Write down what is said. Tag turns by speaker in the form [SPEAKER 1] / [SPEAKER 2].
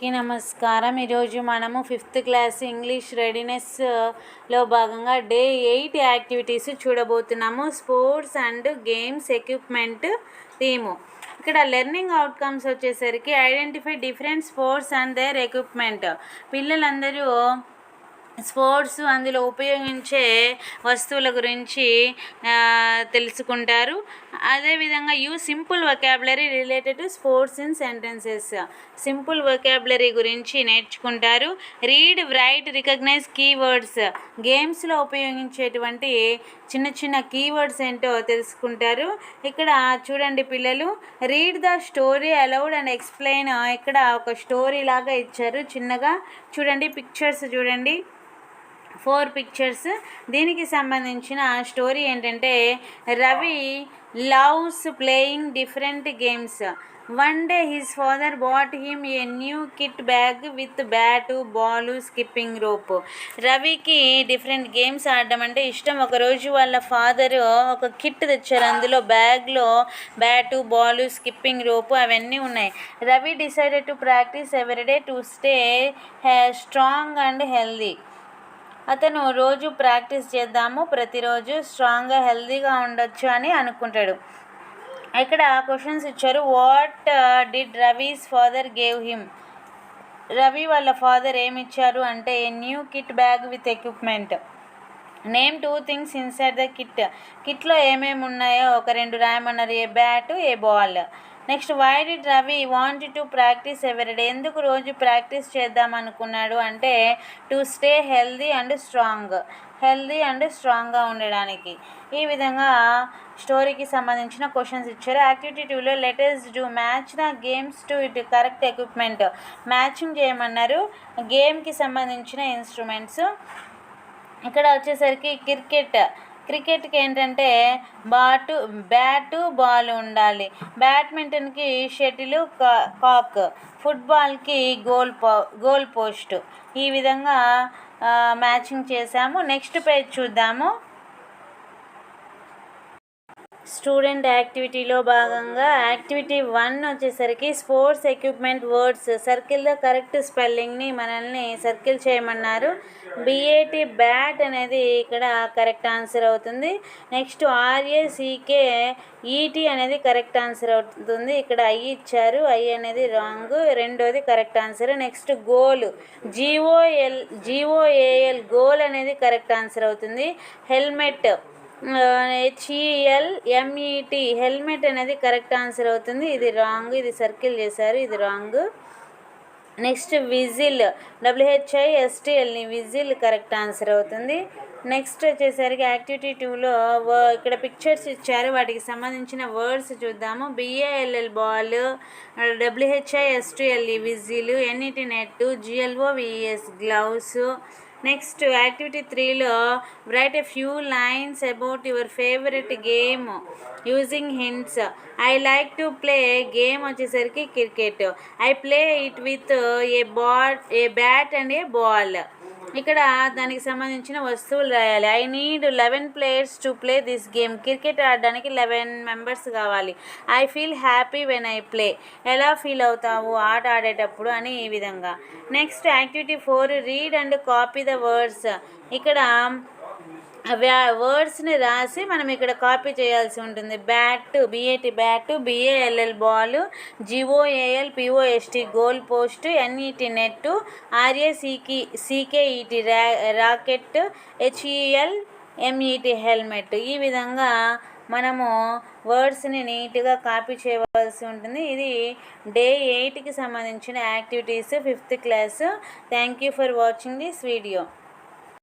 [SPEAKER 1] అందరికీ నమస్కారం. ఈరోజు మనము 5th క్లాస్ ఇంగ్లీష్ రెడీనెస్లో భాగంగా డే 8 యాక్టివిటీస్ చూడబోతున్నాము. Sports and games equipment theme. ఇక్కడ లెర్నింగ్ అవుట్కమ్స్ వచ్చేసరికి identify different sports and their equipment. పిల్లలందరూ స్పోర్ట్స్ అందులో ఉపయోగించే వస్తువుల గురించి తెలుసుకుంటారు. అదేవిధంగా use simple vocabulary related to sports in sentences. Simple vocabulary గురించి నేర్చుకుంటారు. Read, write, recognise keywords. గేమ్స్లో ఉపయోగించేటువంటి చిన్న చిన్న కీవర్డ్స్ ఏంటో తెలుసుకుంటారు. ఇక్కడ చూడండి పిల్లలు, read the story allowed and explain. ఇక్కడ ఒక స్టోరీ లాగా ఇచ్చారు చిన్నగా. చూడండి పిక్చర్స్ చూడండి, 4 పిక్చర్స్. దీనికి సంబంధించిన స్టోరీ ఏంటంటే, Ravi loves playing different games. One day his father bought him a new kit bag with bat, ball, skipping rope. రవికి డిఫరెంట్ గేమ్స్ ఆడడం అంటే ఇష్టం. ఒకరోజు వాళ్ళ ఫాదర్ ఒక కిట్ తెచ్చారు. అందులో బ్యాగ్లో బ్యాటు, బాలు, స్కిప్పింగ్ రోపు అవన్నీ ఉన్నాయి. Ravi decided to practise everyday to stay strong and healthy. అతను రోజు ప్రాక్టీస్ చేద్దాము, ప్రతిరోజు స్ట్రాంగ్గా హెల్దీగా ఉండొచ్చు అని అనుకుంటాడు. ఇక్కడ క్వశ్చన్స్ ఇచ్చారు. What did Ravi's father gave him. Ravi వాళ్ళ ఫాదర్ ఏమి ఇచ్చారు అంటే, a new kit bag with equipment. Name 2 things inside the kit. కిట్లో ఏమేమి ఉన్నాయో ఒక 2 రాయమన్నారు. A bat, a ball. Next, why did Ravi want to practise everyday. ఎందుకు రోజు ప్రాక్టీస్ చేద్దాం అనుకున్నాడు అంటే, to stay healthy and strong. Healthy and స్ట్రాంగ్గా ఉండడానికి. ఈ విధంగా స్టోరీకి సంబంధించిన క్వశ్చన్స్ ఇచ్చారు. యాక్టివిటీ 2లో letters do match the games to it correct equipment. Matching చేయమన్నారు గేమ్కి సంబంధించిన ఇన్స్ట్రుమెంట్స్. ఇక్కడ వచ్చేసరికి క్రికెట్కి ఏంటంటే బ్యాటు, బాల్ ఉండాలి. బ్యాడ్మింటన్కి షటిలు, కాక్. ఫుట్బాల్కి గోల్ పోస్ట్. ఈ విధంగా మ్యాచింగ్ చేసాము. నెక్స్ట్ పేజ్ చూద్దాము. స్టూడెంట్ యాక్టివిటీలో భాగంగా యాక్టివిటీ 1 వచ్చేసరికి sports equipment words. Circle the correct స్పెల్లింగ్ని మనల్ని సర్కిల్ చేయమన్నారు. BAT బ్యాట్ అనేది ఇక్కడ కరెక్ట్ ఆన్సర్ అవుతుంది. నెక్స్ట్ RACKET అనేది కరెక్ట్ ఆన్సర్ అవుతుంది. ఇక్కడ I ఇచ్చారు, I అనేది రాంగ్, రెండోది correct answer. Next goal, GOAL goal అనేది కరెక్ట్ ఆన్సర్ అవుతుంది. హెల్మెట్, HELMET హెల్మెట్ అనేది కరెక్ట్ ఆన్సర్ అవుతుంది. ఇది రాంగ్, ఇది సర్కిల్ చేశారు, ఇది wrong. Next whistle, WHISTL whistle correct answer అవుతుంది. నెక్స్ట్ వచ్చేసరికి యాక్టివిటీ 2లో ఇక్కడ పిక్చర్స్ ఇచ్చారు, వాటికి సంబంధించిన వర్డ్స్ చూద్దాము. BALL ball, WHISTL whistle, NET net, GLOVES gloves. Next activity 3లో right a few lines about your favourite game using hints. I like to play game వచ్చేసరికి cricket. I play it with a bat and A ball. ఇక్కడ దానికి సంబంధించిన వస్తువులు రాయాలి. I need 11 players to play this game. Cricket ఆడడానికి 11 members కావాలి. I feel happy when I play. ఎలా feel అవుతావు ఆట ఆడేటప్పుడు అని ఈ విధంగా. Next activity 4 read and copy the words. ఇక్కడ వర్డ్స్ని రాసి మనం ఇక్కడ కాపీ చేయాల్సి ఉంటుంది. Bat, BAT bat, BALL ball, GOAL POST goal post, NET net, RACKET rocket, HELMET helmet. ఈ విధంగా మనము వర్డ్స్ని నీట్గా కాపీ చేయవలసి ఉంటుంది. ఇది డే 8కి సంబంధించిన activities 5th class. Thank you for watching this video.